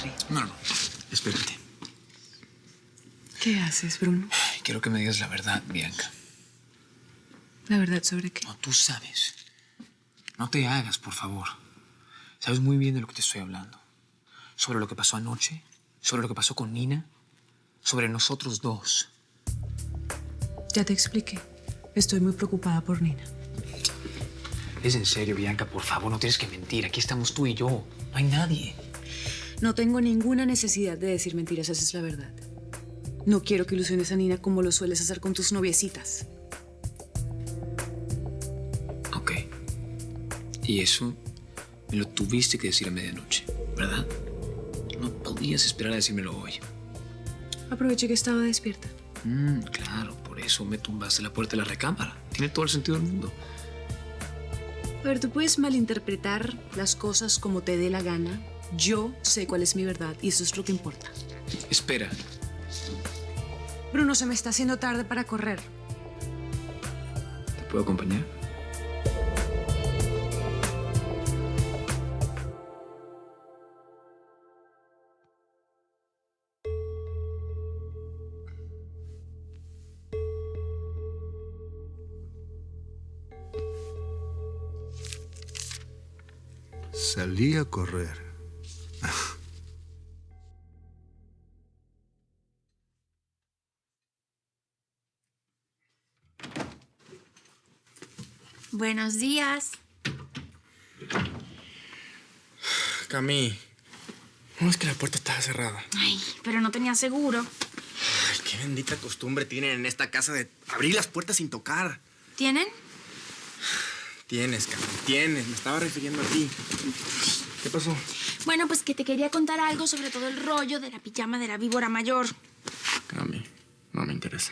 voy. No. Espérate. ¿Qué haces, Bruno? Quiero que me digas la verdad, Bianca. ¿La verdad sobre qué? No, tú sabes. No te hagas, por favor. Sabes muy bien de lo que te estoy hablando. Sobre lo que pasó anoche, sobre lo que pasó con Nina, sobre nosotros dos. Ya te expliqué. Estoy muy preocupada por Nina. Es en serio, Bianca, por favor, no tienes que mentir. Aquí estamos tú y yo. No hay nadie. No tengo ninguna necesidad de decir mentiras, esa es la verdad. No quiero que ilusiones a Nina como lo sueles hacer con tus noviecitas. Ok. Y eso me lo tuviste que decir a medianoche, ¿verdad? No podías esperar a decírmelo hoy. Aproveché que estaba despierta. Claro, por eso me tumbaste la puerta de la recámara. Tiene todo el sentido del mundo. A ver, tú puedes malinterpretar las cosas como te dé la gana. Yo sé cuál es mi verdad y eso es lo que importa. Espera. Bruno, se me está haciendo tarde para correr. ¿Te puedo acompañar? Salí a correr. Buenos días. Cami, ¿cómo es que la puerta estaba cerrada? Ay, pero no tenía seguro. Ay, qué bendita costumbre tienen en esta casa de abrir las puertas sin tocar. ¿Tienen? Tienes, Cami, tienes. Me estaba refiriendo a ti. ¿Qué pasó? Bueno, pues que te quería contar algo sobre todo el rollo de la pijama de la víbora mayor. Cami, no me interesa.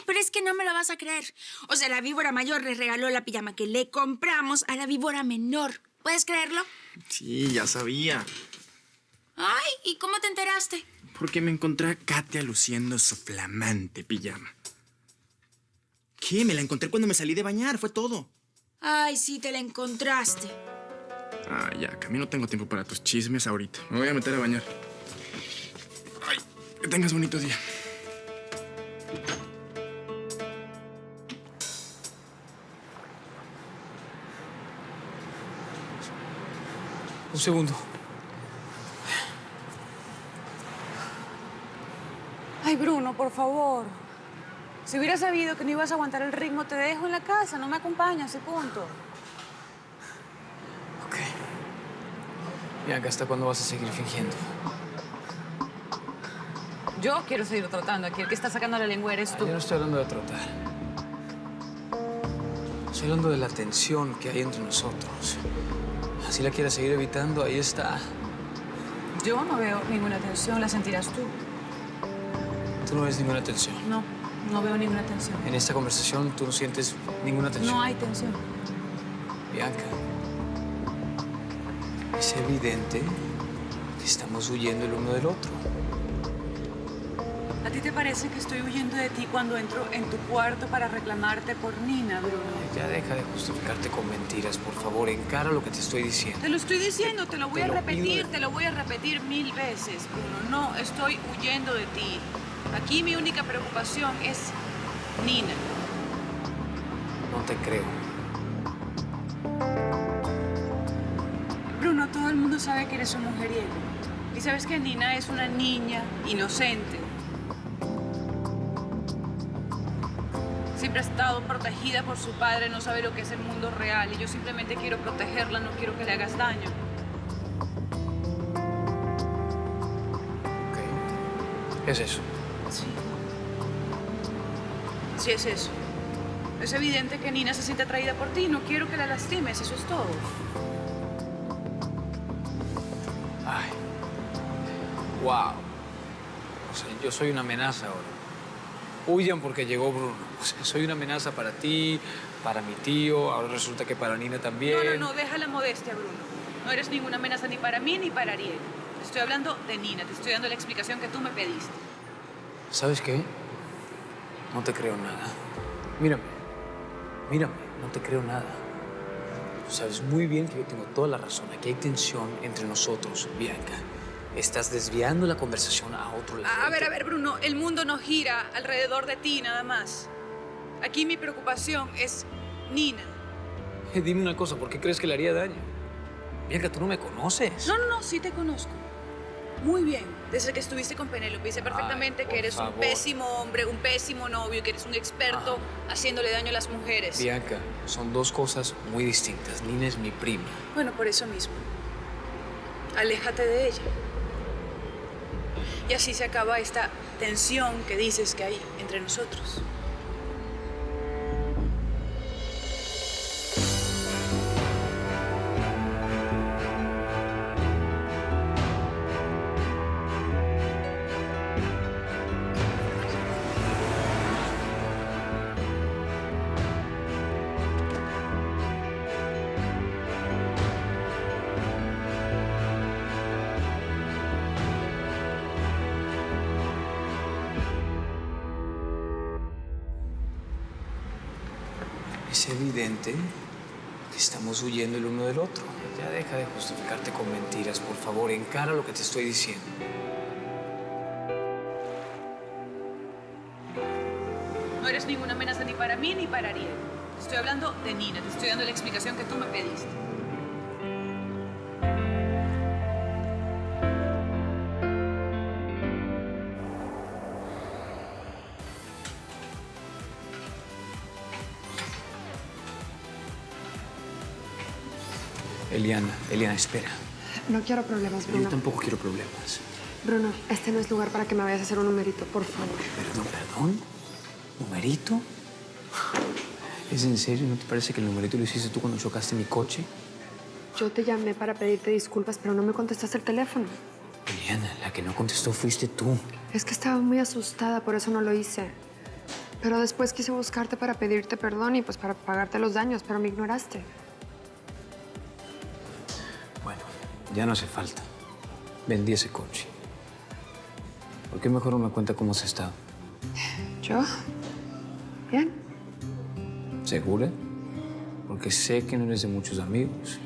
Pero es que no me lo vas a creer. O sea, la víbora mayor le regaló la pijama que le compramos a la víbora menor. ¿Puedes creerlo? Sí, ya sabía. Ay, ¿y cómo te enteraste? Porque me encontré a Katia luciendo su flamante pijama. ¿Qué? Me la encontré cuando me salí de bañar, fue todo. Ay, sí, te la encontraste. Ah, ya, Cami, no tengo tiempo para tus chismes ahorita. Me voy a meter a bañar. Ay, que tengas bonito día. Un segundo. Ay, Bruno, por favor. Si hubiera sabido que no ibas a aguantar el ritmo, te dejo en la casa. No me acompañas y punto. Ok. Bianca, ¿hasta cuándo vas a seguir fingiendo? Yo quiero seguir tratando. Aquí el que está sacando la lengua eres tú. Yo no estoy hablando de trotar. Estoy hablando de la tensión que hay entre nosotros. Si la quieres seguir evitando, ahí está. Yo no veo ninguna tensión, la sentirás tú. Tú no ves ninguna tensión. No, no veo ninguna tensión. En esta conversación tú no sientes ninguna tensión. No hay tensión. Bianca, es evidente que estamos huyendo el uno del otro. ¿A ti te parece que estoy huyendo de ti cuando entro en tu cuarto para reclamarte por Nina, Bruno? Ya deja de justificarte con mentiras, por favor. Encara lo que te estoy diciendo. Te lo estoy diciendo, te lo voy a repetir, pido. te lo voy a repetir 1000 veces, Bruno. No estoy huyendo de ti. Aquí mi única preocupación es Nina. No te creo. Bruno, todo el mundo sabe que eres un mujeriego. Y sabes que Nina es una niña inocente. Siempre ha estado protegida por su padre, no sabe lo que es el mundo real. Y yo simplemente quiero protegerla, no quiero que le hagas daño. Ok. Es eso. Sí. Sí, es eso. Es evidente que Nina se siente atraída por ti. No quiero que la lastimes, eso es todo. Ay. Wow. O sea, yo soy una amenaza ahora. Huyan porque llegó Bruno. O sea, soy una amenaza para ti, para mi tío. Ahora resulta que para Nina también. No, deja la modestia, Bruno. No eres ninguna amenaza ni para mí ni para Ariel. Te estoy hablando de Nina, te estoy dando la explicación que tú me pediste. ¿Sabes qué? No te creo nada. Mírame. Mírame, no te creo nada. Tú sabes muy bien que yo tengo toda la razón. Aquí hay tensión entre nosotros, Bianca. Estás desviando la conversación a otro lado. A ver, Bruno, el mundo no gira alrededor de ti nada más. Aquí mi preocupación es Nina. Dime una cosa, ¿por qué crees que le haría daño? Bianca, tú no me conoces. No, sí te conozco. Muy bien. Desde que estuviste con Penélope, sé perfectamente Ay, que eres por favor. un pésimo hombre, un pésimo novio, que eres un experto haciéndole daño a las mujeres. Bianca, son dos cosas muy distintas. Nina es mi prima. Bueno, por eso mismo. Aléjate de ella. Y así se acaba esta tensión que dices que hay entre nosotros. Es evidente que estamos huyendo el uno del otro. Ya deja de justificarte con mentiras. Por favor, encara lo que te estoy diciendo. No eres ninguna amenaza ni para mí ni para Ariel. Te estoy hablando de Nina, te estoy dando la explicación que tú me pediste. Eliana, espera. No quiero problemas, Bruno. Yo tampoco quiero problemas. Bruno, este no es lugar para que me vayas a hacer un numerito, por favor. ¿Perdón? ¿Numerito? ¿Es en serio? ¿No te parece que el numerito lo hiciste tú cuando chocaste mi coche? Yo te llamé para pedirte disculpas, pero no me contestaste el teléfono. Eliana, la que no contestó fuiste tú. Es que estaba muy asustada, por eso no lo hice. Pero después quise buscarte para pedirte perdón y pues para pagarte los daños, pero me ignoraste. Bueno, ya no hace falta. Vendí ese coche. ¿Por qué mejor no me cuenta cómo has estado? ¿Yo? Bien. ¿Segura? Porque sé que no eres de muchos amigos.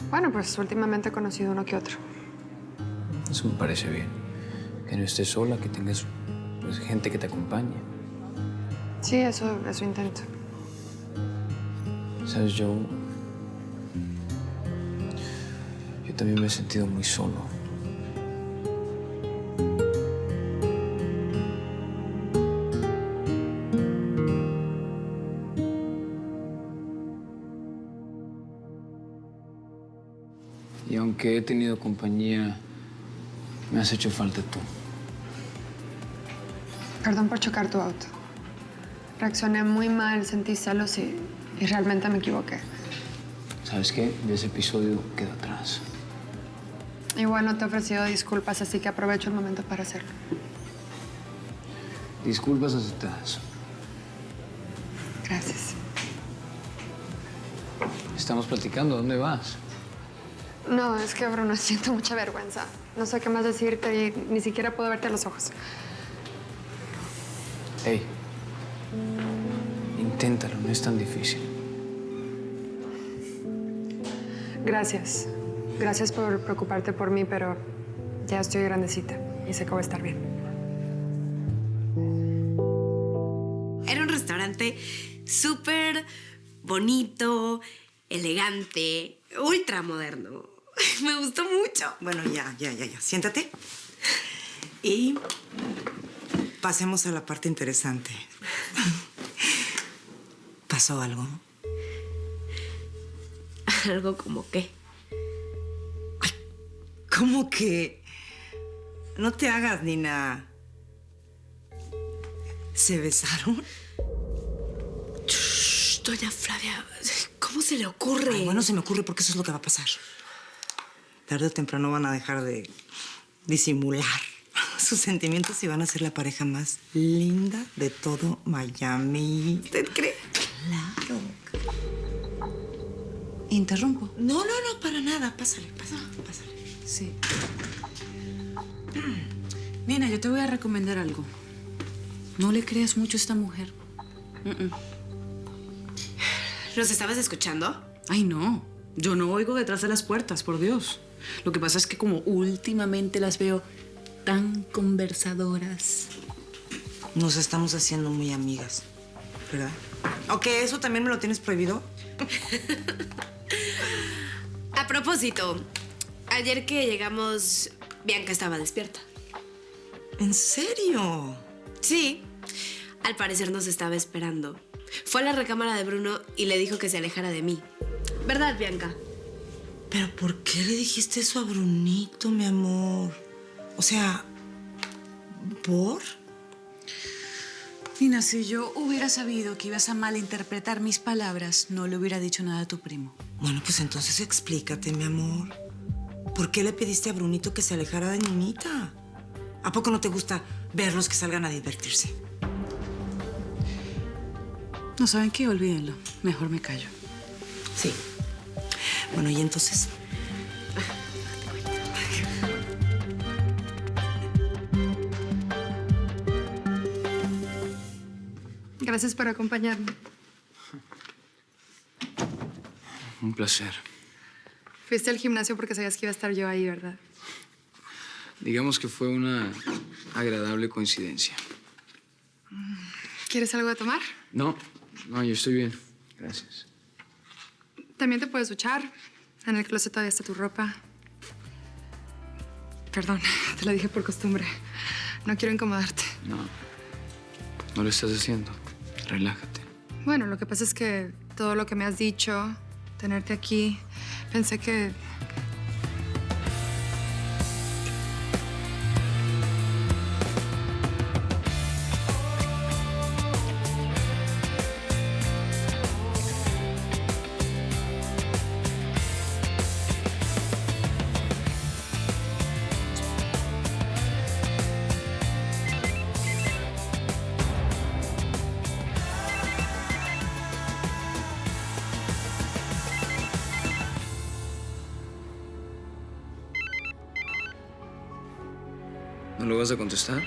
Bueno, pues últimamente he conocido uno que otro. Eso me parece bien. Que no estés sola, que tengas pues, gente que te acompañe. Sí, eso intento. ¿Sabes, yo también me he sentido muy solo. Y aunque he tenido compañía, me has hecho falta tú. Perdón por chocar tu auto. Reaccioné muy mal, sentí celos y realmente me equivoqué. ¿Sabes qué? De ese episodio quedó atrás. Igual no te he ofrecido disculpas, así que aprovecho el momento para hacerlo. Disculpas aceptadas. Gracias. Estamos platicando. ¿Dónde vas? No, es que, Bruno, siento mucha vergüenza. No sé qué más decirte y ni siquiera puedo verte a los ojos. Hey, inténtalo, no es tan difícil. Gracias. Gracias por preocuparte por mí, pero ya estoy grandecita y sé que voy a estar bien. Era un restaurante súper bonito, elegante, ultra moderno. Me gustó mucho. Bueno, ya. Siéntate. Y pasemos a la parte interesante. ¿Pasó algo? ¿Algo como qué? ¿Cómo que? No te hagas, Nina. ¿Se besaron? Shh, doña Flavia, ¿cómo se le ocurre? Ay, bueno, se me ocurre porque eso es lo que va a pasar. Tarde o temprano van a dejar de disimular sus sentimientos y van a ser la pareja más linda de todo Miami. ¿Usted cree? Claro. ¿Interrumpo? No, para nada. Pásale. Sí. Nina, yo te voy a recomendar algo. No le creas mucho a esta mujer. ¿Los estabas escuchando? Ay, no. Yo no oigo detrás de las puertas, por Dios. Lo que pasa es que como últimamente las veo tan conversadoras. Nos estamos haciendo muy amigas, ¿verdad? Ok, ¿eso también me lo tienes prohibido? A propósito, ayer que llegamos, Bianca estaba despierta. ¿En serio? Sí, al parecer nos estaba esperando. Fue a la recámara de Bruno y le dijo que se alejara de mí. ¿Verdad, Bianca? ¿Pero por qué le dijiste eso a Brunito, mi amor? O sea, ¿por? Nina, si yo hubiera sabido que ibas a malinterpretar mis palabras, no le hubiera dicho nada a tu primo. Bueno, pues entonces explícate, mi amor. ¿Por qué le pediste a Brunito que se alejara de Ninita? ¿A poco no te gusta verlos que salgan a divertirse? No saben qué, olvídenlo. Mejor me callo. Sí. Bueno, y entonces... Gracias por acompañarme. Un placer. Fuiste al gimnasio porque sabías que iba a estar yo ahí, ¿verdad? Digamos que fue una agradable coincidencia. ¿Quieres algo de tomar? No, yo estoy bien. Gracias. También te puedes duchar. En el closet todavía está tu ropa. Perdón, te lo dije por costumbre. No quiero incomodarte. No lo estás haciendo. Relájate. Bueno, lo que pasa es que todo lo que me has dicho, tenerte aquí, pensé que... ¿No lo vas a contestar?